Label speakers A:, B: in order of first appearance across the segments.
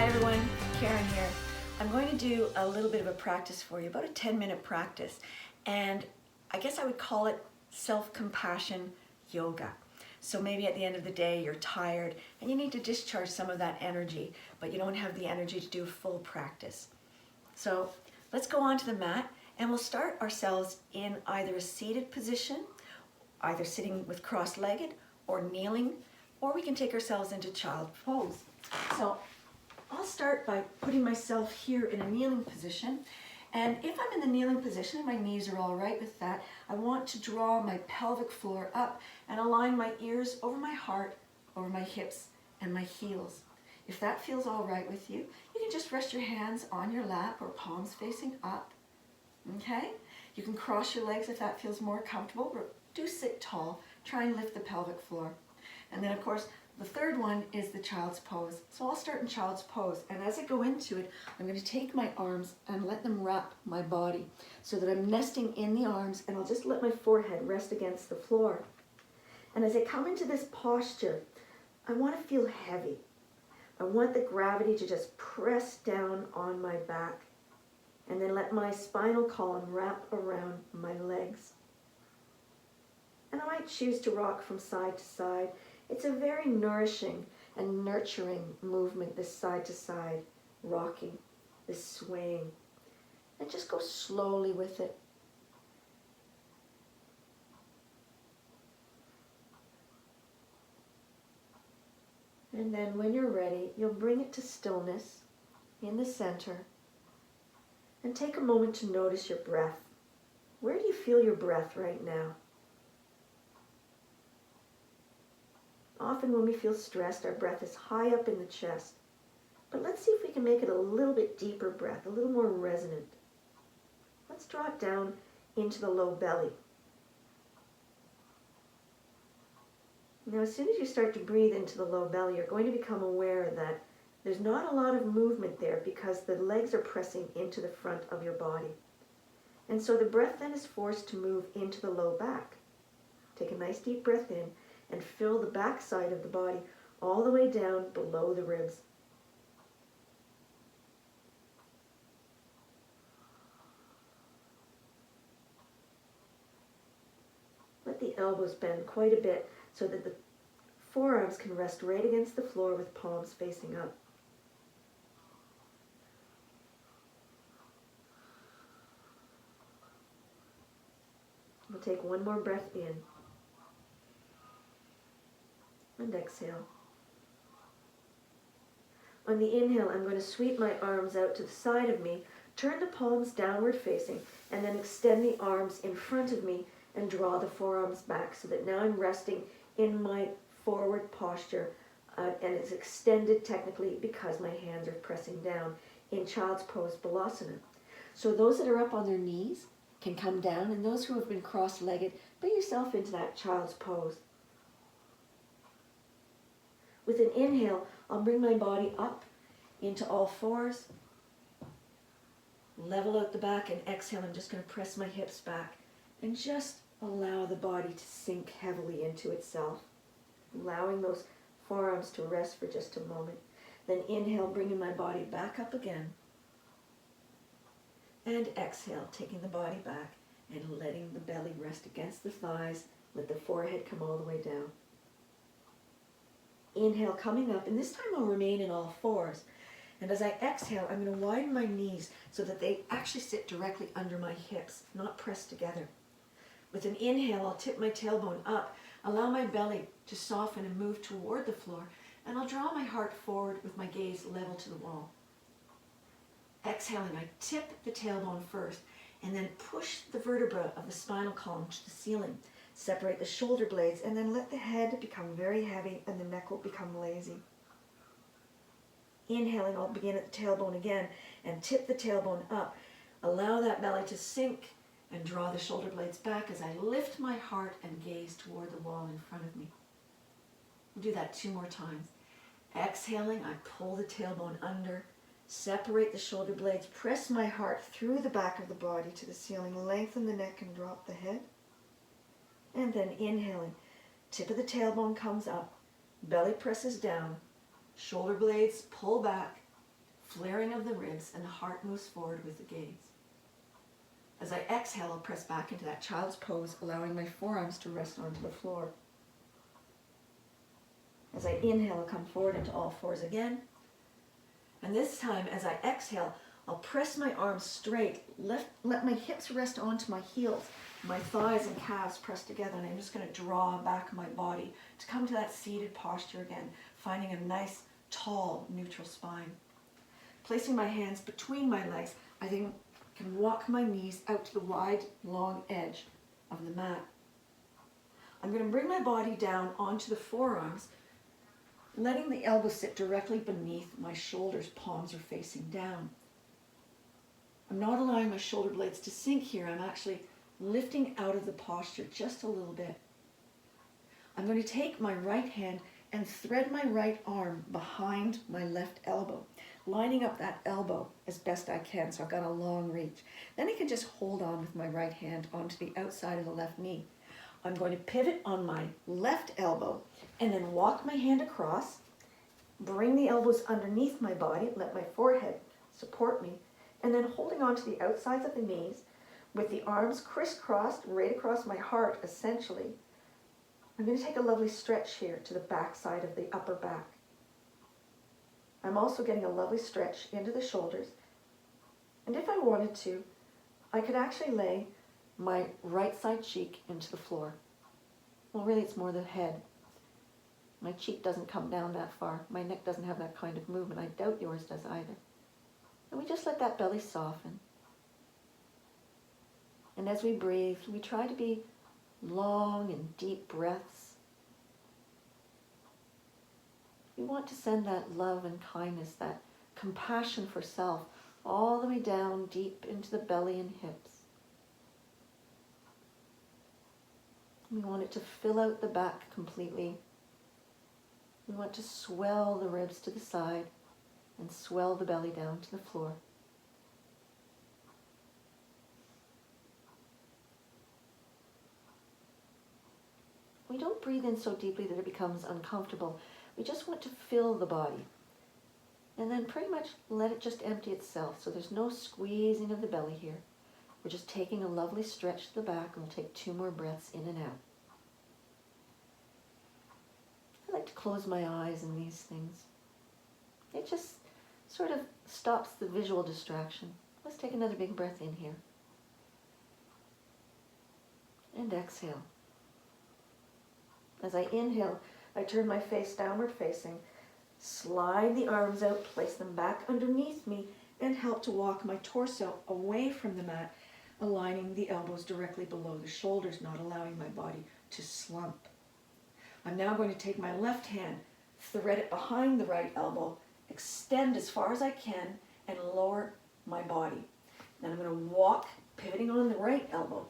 A: Hi everyone, Karen here. I'm going to do a little bit of a practice for you, about a 10-minute practice. And I guess I would call it self-compassion yoga. So maybe at the end of the day you're tired and you need to discharge some of that energy, but you don't have the energy to do full practice. So let's go onto the mat and we'll start ourselves in either a seated position, either sitting with cross-legged or kneeling, or we can take ourselves into child pose. So I'll start by putting myself here in a kneeling position. And if I'm in the kneeling position and my knees are all right with that, I want to draw my pelvic floor up and align my ears over my heart, over my hips and my heels. If that feels all right with you, you can just rest your hands on your lap or palms facing up. Okay? You can cross your legs if that feels more comfortable, but do sit tall. Try and lift the pelvic floor. And then of course, the third one is the child's pose. So I'll start in child's pose. And as I go into it, I'm going to take my arms and let them wrap my body so that I'm nesting in the arms, and I'll just let my forehead rest against the floor. And as I come into this posture, I want to feel heavy. I want the gravity to just press down on my back and then let my spinal column wrap around my legs. And I might choose to rock from side to side. It's a very nourishing and nurturing movement, this side to side rocking, this swaying. And just go slowly with it. And then when you're ready, you'll bring it to stillness in the center. And take a moment to notice your breath. Where do you feel your breath right now? Often when we feel stressed, our breath is high up in the chest. But let's see if we can make it a little bit deeper breath, a little more resonant. Let's draw it down into the low belly. Now, as soon as you start to breathe into the low belly, you're going to become aware that there's not a lot of movement there because the legs are pressing into the front of your body. And so the breath then is forced to move into the low back. Take a nice deep breath in and fill the back side of the body all the way down below the ribs. Let the elbows bend quite a bit so that the forearms can rest right against the floor with palms facing up. We'll take one more breath in. And exhale. On the inhale, I'm going to sweep my arms out to the side of me, turn the palms downward facing, and then extend the arms in front of me and draw the forearms back so that now I'm resting in my forward posture, and it's extended technically because my hands are pressing down in child's pose balasana. So those that are up on their knees can come down, and those who have been cross-legged, bring yourself into that child's pose. With an inhale, I'll bring my body up into all fours, level out the back, and exhale, I'm just going to press my hips back and just allow the body to sink heavily into itself, allowing those forearms to rest for just a moment. Then inhale, bringing my body back up again, and exhale, taking the body back and letting the belly rest against the thighs, let the forehead come all the way down. Inhale, coming up, and this time I'll remain in all fours. And as I exhale, I'm going to widen my knees so that they actually sit directly under my hips, not pressed together. With an inhale, I'll tip my tailbone up, allow my belly to soften and move toward the floor, and I'll draw my heart forward with my gaze level to the wall. Exhaling, I tip the tailbone first, and then push the vertebra of the spinal column to the ceiling. Separate the shoulder blades, and then let the head become very heavy and the neck will become lazy. Inhaling, I'll begin at the tailbone again and tip the tailbone up. Allow that belly to sink and draw the shoulder blades back as I lift my heart and gaze toward the wall in front of me. We'll do that 2 more times. Exhaling, I pull the tailbone under, separate the shoulder blades, press my heart through the back of the body to the ceiling, lengthen the neck and drop the head. And then inhaling, tip of the tailbone comes up, belly presses down, shoulder blades pull back, flaring of the ribs, and the heart moves forward with the gaze. As I exhale, I'll press back into that child's pose, allowing my forearms to rest onto the floor. As I inhale, I'll come forward into all fours again. And this time, as I exhale, I'll press my arms straight, let my hips rest onto my heels, my thighs and calves pressed together, and I'm just going to draw back my body to come to that seated posture again, finding a nice, tall, neutral spine. Placing my hands between my legs, I then can walk my knees out to the wide, long edge of the mat. I'm going to bring my body down onto the forearms, letting the elbows sit directly beneath my shoulders, palms are facing down. I'm not allowing my shoulder blades to sink here. I'm actually lifting out of the posture just a little bit. I'm going to take my right hand and thread my right arm behind my left elbow, lining up that elbow as best I can, so I've got a long reach. Then I can just hold on with my right hand onto the outside of the left knee. I'm going to pivot on my left elbow and then walk my hand across, bring the elbows underneath my body, let my forehead support me, and then holding on to the outsides of the knees with the arms crisscrossed right across my heart, essentially. I'm going to take a lovely stretch here to the back side of the upper back. I'm also getting a lovely stretch into the shoulders. And if I wanted to, I could actually lay my right side cheek into the floor. Well, really, it's more the head. My cheek doesn't come down that far. My neck doesn't have that kind of movement. I doubt yours does either. And we just let that belly soften. And as we breathe, we try to be long and deep breaths. We want to send that love and kindness, that compassion for self, all the way down deep into the belly and hips. We want it to fill out the back completely. We want to swell the ribs to the side and swell the belly down to the floor. We don't breathe in so deeply that it becomes uncomfortable. We just want to fill the body. And then pretty much let it just empty itself. So there's no squeezing of the belly here. We're just taking a lovely stretch to the back, and we'll take 2 more breaths in and out. I like to close my eyes in these things. It just sort of stops the visual distraction. Let's take another big breath in here. And exhale. As I inhale, I turn my face downward facing, slide the arms out, place them back underneath me, and help to walk my torso away from the mat, aligning the elbows directly below the shoulders, not allowing my body to slump. I'm now going to take my left hand, thread it behind the right elbow, extend as far as I can, and lower my body. Then I'm going to walk, pivoting on the right elbow.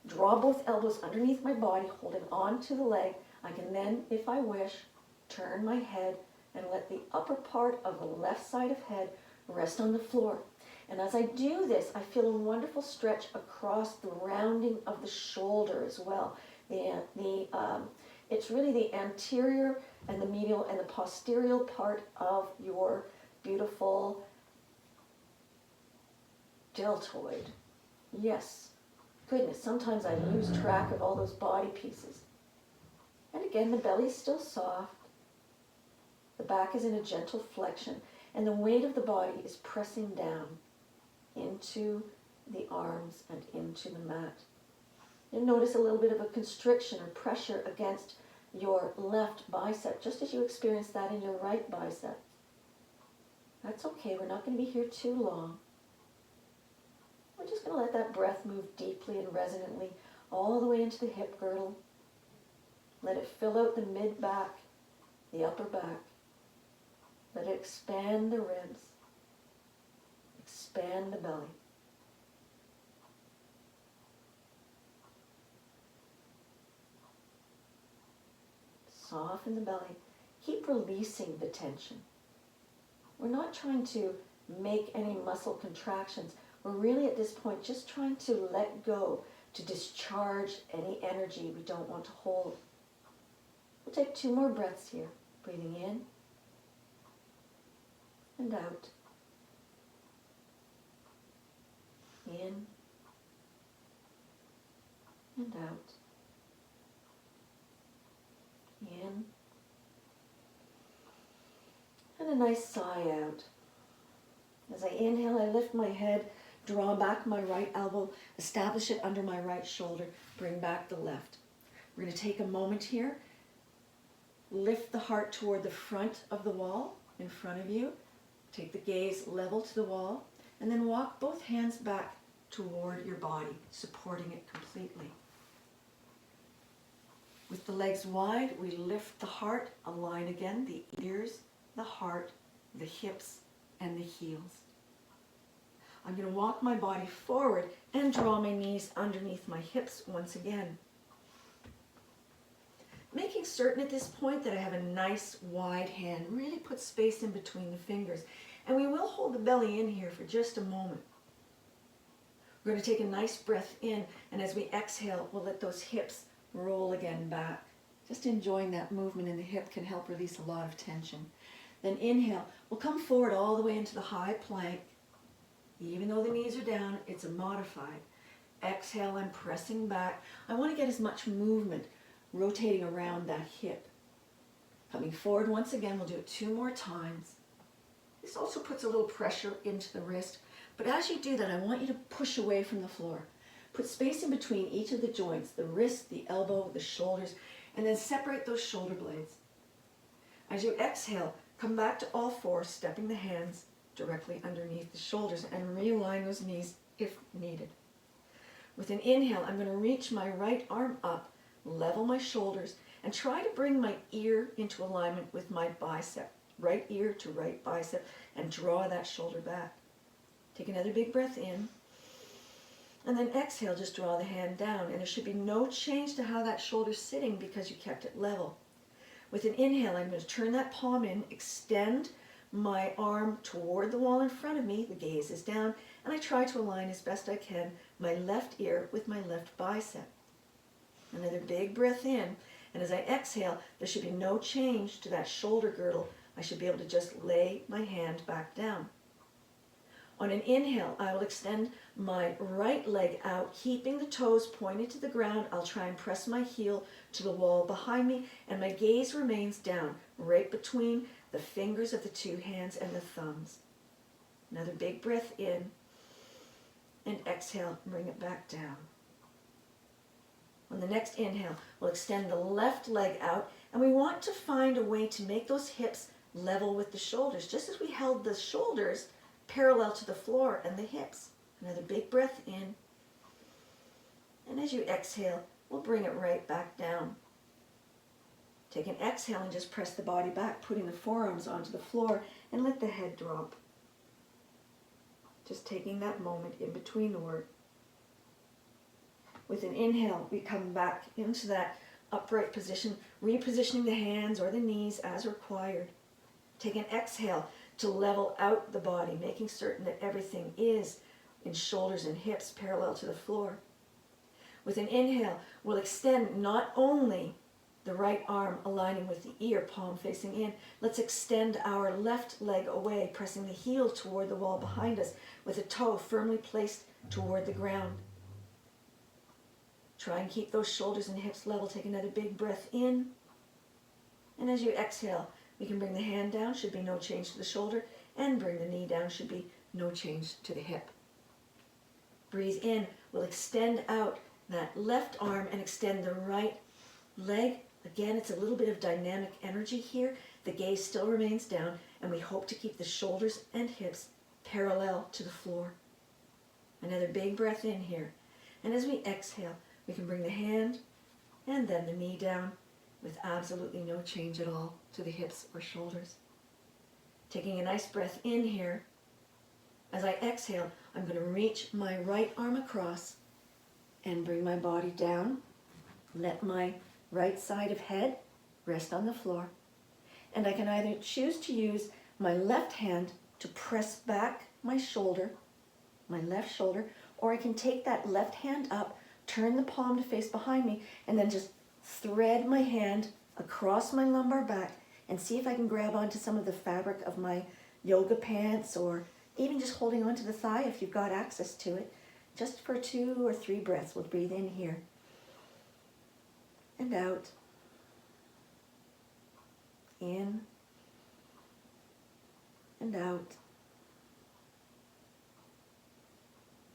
A: Draw both elbows underneath my body, holding on to the leg. I can then, if I wish, turn my head and let the upper part of the left side of head rest on the floor. And as I do this, I feel a wonderful stretch across the rounding of the shoulder as well. It's really the anterior and the medial and the posterior part of your beautiful deltoid. Yes. Goodness, sometimes I lose track of all those body pieces. And again, the belly is still soft. The back is in a gentle flexion, and the weight of the body is pressing down into the arms and into the mat. You'll notice a little bit of a constriction or pressure against your left bicep, just as you experience that in your right bicep. That's okay, we're not going to be here too long. We're just going to let that breath move deeply and resonantly all the way into the hip girdle. Let it fill out the mid-back, the upper back. Let it expand the ribs, expand the belly. Soften the belly. Keep releasing the tension. We're not trying to make any muscle contractions. We're really at this point just trying to let go, to discharge any energy we don't want to hold. We'll take 2 more breaths here. Breathing in and out. In and out. In. And a nice sigh out. As I inhale, I lift my head, draw back my right elbow, establish it under my right shoulder, bring back the left. We're going to take a moment here, lift the heart toward the front of the wall in front of you, take the gaze level to the wall, and then walk both hands back toward your body, supporting it completely. With the legs wide, we lift the heart, align again, the ears, the heart, the hips, and the heels. I'm going to walk my body forward and draw my knees underneath my hips once again. Making certain at this point that I have a nice wide hand, really put space in between the fingers. And we will hold the belly in here for just a moment. We're going to take a nice breath in, and as we exhale, we'll let those hips roll again back. Just enjoying that movement in the hip can help release a lot of tension. Then inhale, we'll come forward all the way into the high plank. Even though the knees are down, it's a modified. Exhale, I'm pressing back. I want to get as much movement rotating around that hip. Coming forward once again, we'll do it 2 more times. This also puts a little pressure into the wrist, but as you do that, I want you to push away from the floor. Put space in between each of the joints, the wrist, the elbow, the shoulders, and then separate those shoulder blades. As you exhale, come back to all fours, stepping the hands directly underneath the shoulders and realign those knees if needed. With an inhale, I'm going to reach my right arm up, level my shoulders, and try to bring my ear into alignment with my bicep. Right ear to right bicep, and draw that shoulder back. Take another big breath in, and then exhale, just draw the hand down, and there should be no change to how that shoulder's sitting because you kept it level. With an inhale, I'm going to turn that palm in, extend my arm toward the wall in front of me, the gaze is down, and I try to align as best I can my left ear with my left bicep. Another big breath in, and as I exhale, there should be no change to that shoulder girdle. I should be able to just lay my hand back down. On an inhale, I will extend my right leg out, keeping the toes pointed to the ground. I'll try and press my heel to the wall behind me, and my gaze remains down, right between the fingers of the 2 hands and the thumbs. Another big breath in, and exhale, bring it back down. On the next inhale, we'll extend the left leg out, and we want to find a way to make those hips level with the shoulders, just as we held the shoulders parallel to the floor and the hips. Another big breath in, and as you exhale, we'll bring it right back down. Take an exhale and just press the body back, putting the forearms onto the floor, and let the head drop. Just taking that moment in between the word. With an inhale, we come back into that upright position, repositioning the hands or the knees as required. Take an exhale to level out the body, making certain that everything is in shoulders and hips parallel to the floor. With an inhale, we'll extend not only the right arm aligning with the ear, palm facing in. Let's extend our left leg away, pressing the heel toward the wall behind us with a toe firmly placed toward the ground. Try and keep those shoulders and hips level. Take another big breath in. And as you exhale, we can bring the hand down, should be no change to the shoulder, and bring the knee down, should be no change to the hip. Breathe in. We'll extend out that left arm and extend the right leg. Again, it's a little bit of dynamic energy here. The gaze still remains down, and we hope to keep the shoulders and hips parallel to the floor. Another big breath in here. And as we exhale, we can bring the hand and then the knee down with absolutely no change at all to the hips or shoulders. Taking a nice breath in here. As I exhale, I'm going to reach my right arm across and bring my body down. Let my right side of head rest on the floor. And I can either choose to use my left hand to press back my shoulder, my left shoulder, or I can take that left hand up, turn the palm to face behind me, and then just thread my hand across my lumbar back and see if I can grab onto some of the fabric of my yoga pants, or even just holding onto the thigh if you've got access to it. Just for 2 or 3 breaths, we'll breathe in here and out. In and out.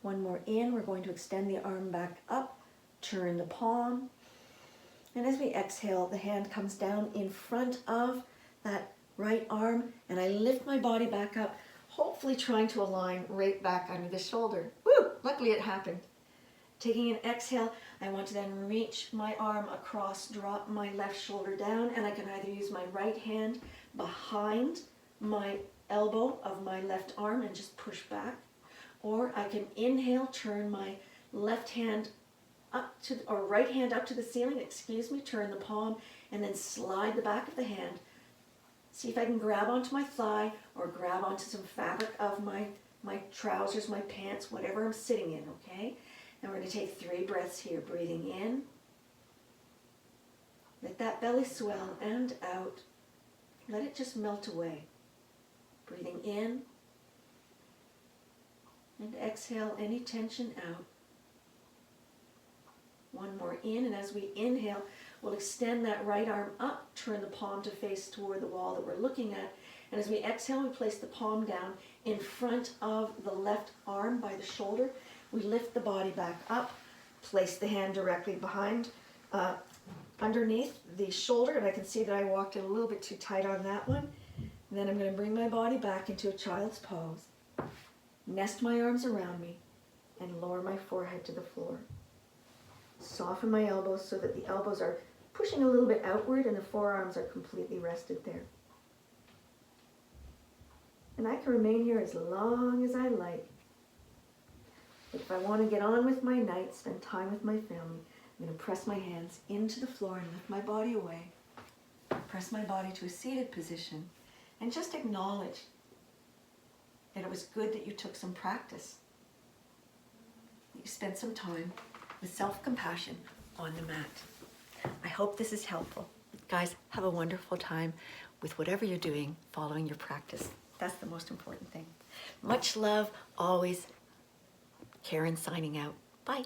A: One more in. We're going to extend the arm back up, turn the palm. And as we exhale, the hand comes down in front of that right arm, and I lift my body back up, hopefully trying to align right back under the shoulder. Woo! Luckily it happened. Taking an exhale, I want to then reach my arm across, drop my left shoulder down, and I can either use my right hand behind my elbow of my left arm and just push back, or I can inhale, turn my left hand up to, or right hand up to the ceiling, turn the palm, and then slide the back of the hand. See if I can grab onto my thigh or grab onto some fabric of my trousers, my pants, whatever I'm sitting in, okay? And we're going to take 3 breaths here, breathing in. Let that belly swell and out. Let it just melt away. Breathing in. And exhale any tension out. One more in, and as we inhale, we'll extend that right arm up, turn the palm to face toward the wall that we're looking at. And as we exhale, we place the palm down in front of the left arm by the shoulder. We lift the body back up, place the hand directly behind, underneath the shoulder, and I can see that I walked it a little bit too tight on that one. And then I'm going to bring my body back into a child's pose, nest my arms around me, and lower my forehead to the floor. Soften my elbows so that the elbows are pushing a little bit outward and the forearms are completely rested there. And I can remain here as long as I like. But if I want to get on with my night, spend time with my family, I'm going to press my hands into the floor and lift my body away. Press my body to a seated position and just acknowledge that it was good that you took some practice. You spent some time with self-compassion on the mat. I hope this is helpful. Guys, have a wonderful time with whatever you're doing, following your practice. That's the most important thing. Much love, always. Karen signing out. Bye.